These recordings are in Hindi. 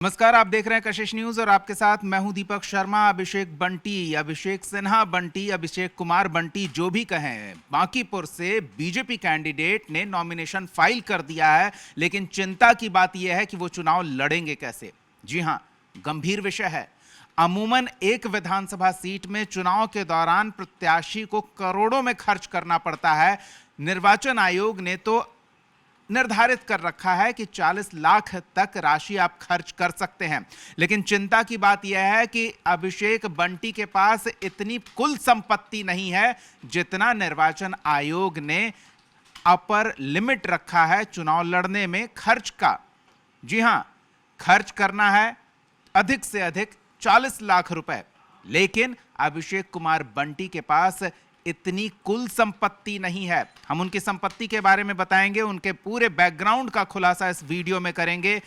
नमस्कार, आप देख रहे हैं कशिश न्यूज और आपके साथ मैं हूं दीपक शर्मा। अभिषेक सिन्हा बंटी, अभिषेक कुमार बंटी, जो भी कहें, बांकीपुर से बीजेपी कैंडिडेट ने नॉमिनेशन फाइल कर दिया है। लेकिन चिंता की बात यह है कि वो चुनाव लड़ेंगे कैसे। जी हां, गंभीर विषय है। अमूमन एक विधानसभा सीट में चुनाव के दौरान प्रत्याशी को करोड़ों में खर्च करना पड़ता है। निर्वाचन आयोग ने तो निर्धारित कर रखा है कि 40 लाख तक राशि आप खर्च कर सकते हैं। लेकिन चिंता की बात यह है कि अभिषेक बंटी के पास इतनी कुल संपत्ति नहीं है जितना निर्वाचन आयोग ने अपर लिमिट रखा है चुनाव लड़ने में खर्च का। जी हां, खर्च करना है अधिक से अधिक 40 लाख रुपए। लेकिन अभिषेक कुमार बंटी के पास इतनी कुल संपत्ति नहीं है। हम उनकी संपत्ति के बारे में बताएंगे, उनके पूरे बैकग्राउंड का खुलासा इस वीडियो में करेंगे।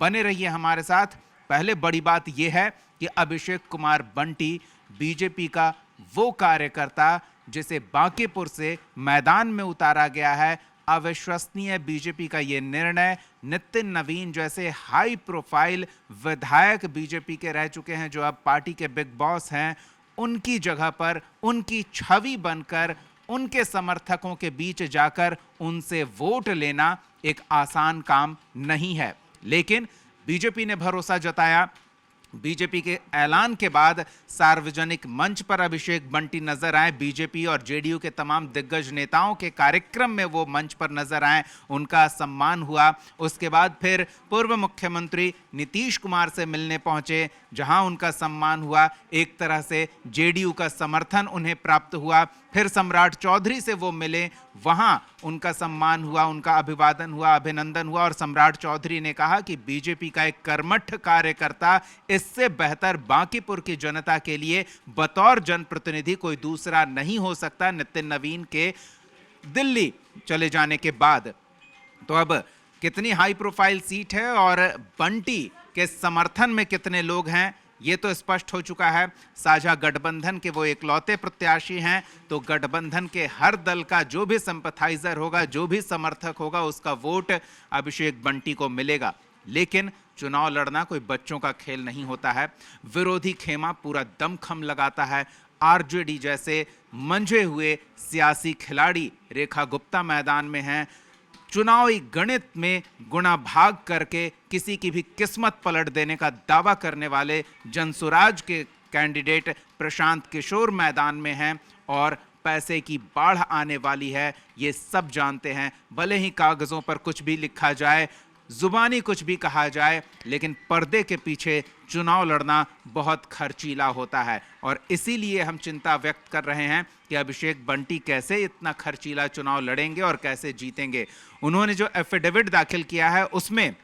बने रहिए हमारे साथ। पहले बड़ी बात यह है कि अभिषेक कुमार बंटी बीजेपी का वो कार्यकर्ता जिसे बांकीपुर से मैदान में उतारा गया है। अविश्वसनीय बीजेपी का यह निर्णय। नितिन नवीन जैसे हाई प्रोफाइल विधायक बीजेपी के रह चुके हैं, जो अब पार्टी के बिग बॉस हैं, उनकी जगह पर उनकी छवि बनकर उनके समर्थकों के बीच जाकर उनसे वोट लेना एक आसान काम नहीं है। लेकिन बीजेपी ने भरोसा जताया। बीजेपी के ऐलान के बाद सार्वजनिक मंच पर अभिषेक बंटी नजर आए। बीजेपी और जेडीयू के तमाम दिग्गज नेताओं के कार्यक्रम में वो मंच पर नजर आए, उनका सम्मान हुआ। उसके बाद फिर पूर्व मुख्यमंत्री नीतीश कुमार से मिलने पहुंचे, जहां उनका सम्मान हुआ। एक तरह से जेडीयू का समर्थन उन्हें प्राप्त हुआ। फिर सम्राट चौधरी से वो मिले, वहां उनका सम्मान हुआ, उनका अभिवादन हुआ, अभिनंदन हुआ। और सम्राट चौधरी ने कहा कि बीजेपी का एक कर्मठ कार्यकर्ता, इससे बेहतर बांकीपुर की जनता के लिए बतौर जनप्रतिनिधि कोई दूसरा नहीं हो सकता नितिन नवीन के दिल्ली चले जाने के बाद। तो अब कितनी हाई प्रोफाइल सीट है और बंटी के समर्थन में कितने लोग हैं, ये तो स्पष्ट हो चुका है। साझा गठबंधन के वो इकलौते प्रत्याशी हैं, तो गठबंधन के हर दल का जो भी सिंपैथाइजर होगा, जो भी समर्थक होगा, उसका वोट अभिषेक बंटी को मिलेगा। लेकिन चुनाव लड़ना कोई बच्चों का खेल नहीं होता है। विरोधी खेमा पूरा दमखम लगाता है। आरजेडी जैसे मंझे हुए सियासी खिलाड़ी रेखा गुप्ता मैदान में हैं। चुनावी गणित में गुणा भाग करके किसी की भी किस्मत पलट देने का दावा करने वाले जनसुराज के कैंडिडेट प्रशांत किशोर मैदान में हैं और पैसे की बाढ़ आने वाली है, ये सब जानते हैं। भले ही कागजों पर कुछ भी लिखा जाए, जुबानी कुछ भी कहा जाए, लेकिन पर्दे के पीछे चुनाव लड़ना बहुत खर्चीला होता है। और इसीलिए हम चिंता व्यक्त कर रहे हैं कि अभिषेक बंटी कैसे इतना खर्चीला चुनाव लड़ेंगे और कैसे जीतेंगे। उन्होंने जो एफिडेविट दाखिल किया है, उसमें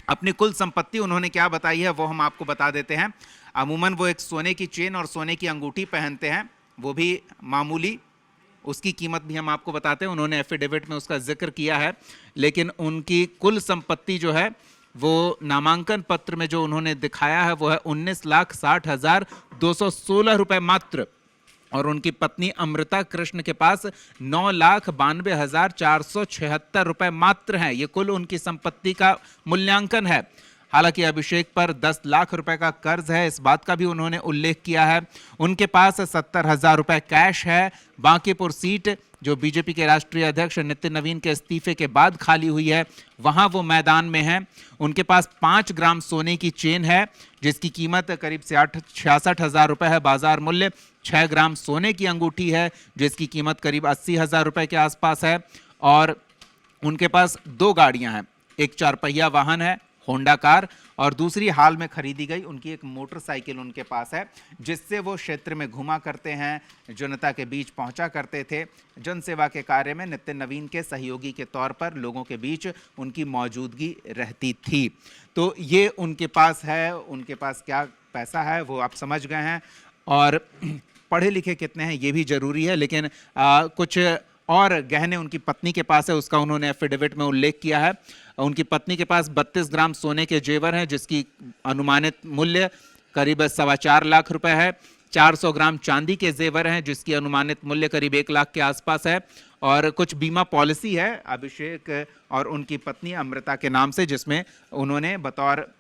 अपनी कुल संपत्ति उन्होंने क्या बताई है वो हम आपको बता देते हैं। अमूमन वो एक सोने की चेन और सोने की अंगूठी पहनते हैं, वो भी मामूली। उसकी कीमत भी हम आपको बताते हैं, उन्होंने एफिडेविट में उसका जिक्र किया है। लेकिन उनकी कुल संपत्ति जो है वो नामांकन पत्र में जो उन्होंने दिखाया है वो है 19,60,216 रुपए मात्र। और उनकी पत्नी अमृता कृष्ण के पास 9,92,476 रुपए मात्र हैं। ये कुल उनकी संपत्ति का मूल्यांकन है। हालांकि अभिषेक पर 10 लाख रुपए का कर्ज है, इस बात का भी उन्होंने उल्लेख किया है। उनके पास 70,000 रुपए कैश है। बांकीपुर सीट जो बीजेपी के राष्ट्रीय अध्यक्ष नितिन नवीन के इस्तीफे के बाद खाली हुई है, वहां वो मैदान में हैं। उनके पास 5 ग्राम सोने की चेन है, जिसकी कीमत करीब 66,000 रुपए है बाजार मूल्य। 6 ग्राम सोने की अंगूठी है, जिसकी कीमत करीब 80,000 रुपए के आसपास है। और उनके पास 2 गाड़ियां हैं, एक 4 पहिया वाहन है होंडा कार, और दूसरी हाल में खरीदी गई उनकी एक मोटरसाइकिल उनके पास है, जिससे वो क्षेत्र में घुमा करते हैं, जनता के बीच पहुंचा करते थे। जनसेवा के कार्य में नितिन नवीन के सहयोगी के तौर पर लोगों के बीच उनकी मौजूदगी रहती थी। तो ये उनके पास है। उनके पास क्या पैसा है वो आप समझ गए हैं। और पढ़े लिखे कितने हैं ये भी जरूरी है, लेकिन कुछ और गहने उनकी पत्नी के पास है, उसका उन्होंने एफिडेविट में उल्लेख किया है। उनकी पत्नी के पास 32 ग्राम सोने के जेवर हैं, जिसकी अनुमानित मूल्य करीब 4.25 लाख रुपए है। 400 ग्राम चांदी के जेवर हैं, जिसकी अनुमानित मूल्य करीब 1 लाख के आसपास है। और कुछ बीमा पॉलिसी है अभिषेक और उनकी पत्नी अमृता के नाम से, जिसमें उन्होंने बतौर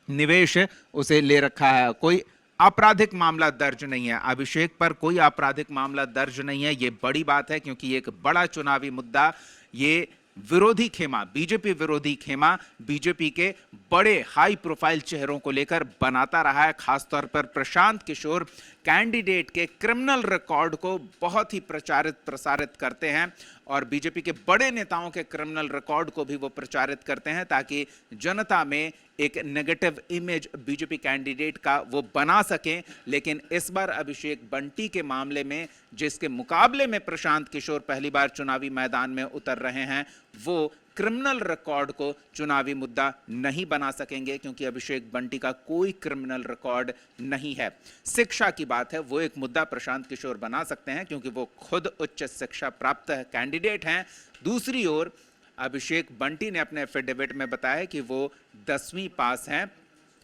निवेश उसे ले रखा है। कोई आपराधिक मामला दर्ज नहीं है, अभिषेक पर कोई आपराधिक मामला दर्ज नहीं है। ये बड़ी बात है क्योंकि ये एक बड़ा चुनावी मुद्दा, ये विरोधी खेमा, बीजेपी विरोधी खेमा बीजेपी के बड़े हाई प्रोफाइल चेहरों को लेकर बनाता रहा है। खासतौर पर प्रशांत किशोर कैंडिडेट के क्रिमिनल रिकॉर्ड को बहुत ही प्रचारित प्रसारित करते हैं और बीजेपी के बड़े नेताओं के क्रिमिनल रिकॉर्ड को भी वो प्रचारित करते हैं ताकि जनता में एक नेगेटिव इमेज बीजेपी कैंडिडेट का वो बना सकें। लेकिन इस बार अभिषेक बंटी के मामले में, जिसके मुकाबले में प्रशांत किशोर पहली बार चुनावी मैदान में उतर रहे हैं, वो क्रिमिनल रिकॉर्ड को चुनावी मुद्दा नहीं बना सकेंगे क्योंकि अभिषेक बंटी का कोई क्रिमिनल रिकॉर्ड नहीं है। शिक्षा की बात है, वो एक मुद्दा प्रशांत किशोर बना सकते हैं क्योंकि वो खुद उच्च शिक्षा प्राप्त कैंडिडेट हैं। दूसरी ओर अभिषेक बंटी ने अपने एफिडेविट में बताया कि वो 10वीं पास हैं,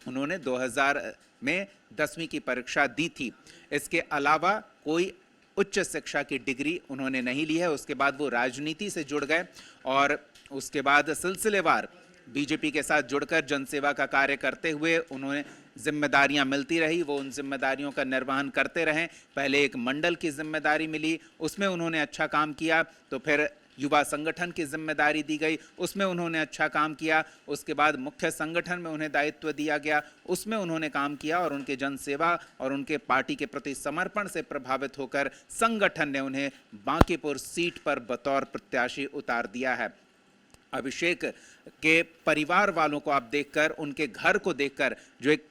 उन्होंने 2000 में 10वीं की परीक्षा दी थी। इसके अलावा कोई उच्च शिक्षा की डिग्री उन्होंने नहीं ली है। उसके बाद वो राजनीति से जुड़ गए और उसके बाद सिलसिलेवार बीजेपी के साथ जुड़कर जनसेवा का कार्य करते हुए उन्होंने जिम्मेदारियां मिलती रही, वो उन जिम्मेदारियों का निर्वहन करते रहे। पहले एक मंडल की जिम्मेदारी मिली, उसमें उन्होंने अच्छा काम किया, तो फिर युवा संगठन की जिम्मेदारी दी गई, उसमें उन्होंने अच्छा काम किया। उसके बाद मुख्य संगठन में उन्हें दायित्व दिया गया, उसमें उन्होंने काम किया और उनके जनसेवा और उनके पार्टी के प्रति समर्पण से प्रभावित होकर संगठन ने उन्हें बांकीपुर सीट पर बतौर प्रत्याशी उतार दिया है। अभिषेक के परिवार वालों को आप देखकर, उनके घर को देखकर, जो एक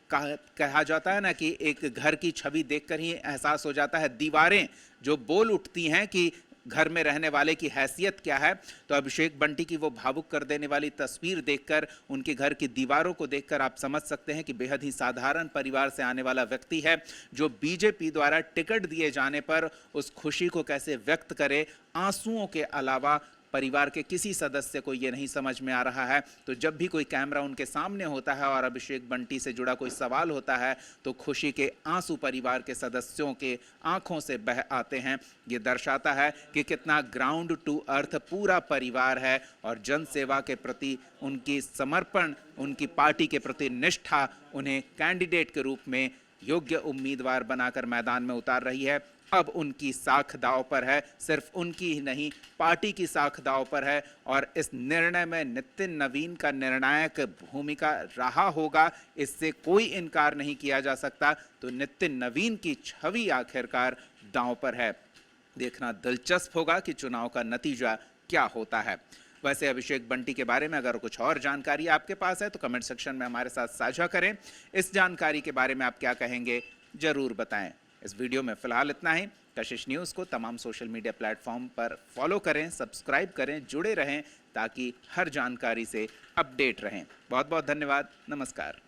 कहा जाता है ना कि एक घर की छवि देखकर ही एहसास हो जाता है, दीवारें जो बोल उठती हैं कि घर में रहने वाले की हैसियत क्या है। तो अभिषेक बंटी की वो भावुक कर देने वाली तस्वीर देखकर, उनके घर की दीवारों को देखकर आप समझ सकते हैं कि बेहद ही साधारण परिवार से आने वाला व्यक्ति है, जो बीजेपी द्वारा टिकट दिए जाने पर उस खुशी को कैसे व्यक्त करे। आंसुओं के अलावा परिवार के किसी सदस्य को यह नहीं समझ में आ रहा है। तो जब भी कोई कैमरा उनके सामने होता है और अभिषेक बंटी से जुड़ा कोई सवाल होता है तो खुशी के आंसू परिवार के सदस्यों के आंखों से बह आते हैं। ये दर्शाता है कि कितना ग्राउंड टू अर्थ पूरा परिवार है और जनसेवा के प्रति उनकी समर्पण, उनकी पार्टी के प्रति निष्ठा उन्हें कैंडिडेट के रूप में योग्य उम्मीदवार बनाकर मैदान में उतार रही है। अब उनकी साख दांव पर है, सिर्फ उनकी ही नहीं, पार्टी की साख दांव पर है और इस निर्णय में नितिन नवीन का निर्णायक भूमिका रहा होगा, इससे कोई इनकार नहीं किया जा सकता। तो नितिन नवीन की छवि आखिरकार दांव पर है। देखना दिलचस्प होगा कि चुनाव का नतीजा क्या होता है। वैसे अभिषेक बंटी के बारे में अगर कुछ और जानकारी आपके पास है तो कमेंट सेक्शन में हमारे साथ साझा करें। इस जानकारी के बारे में आप क्या कहेंगे, जरूर बताएं। इस वीडियो में फिलहाल इतना ही। कशिश न्यूज़ को तमाम सोशल मीडिया प्लेटफॉर्म पर फॉलो करें, सब्सक्राइब करें, जुड़े रहें ताकि हर जानकारी से अपडेट रहें। बहुत बहुत धन्यवाद। नमस्कार।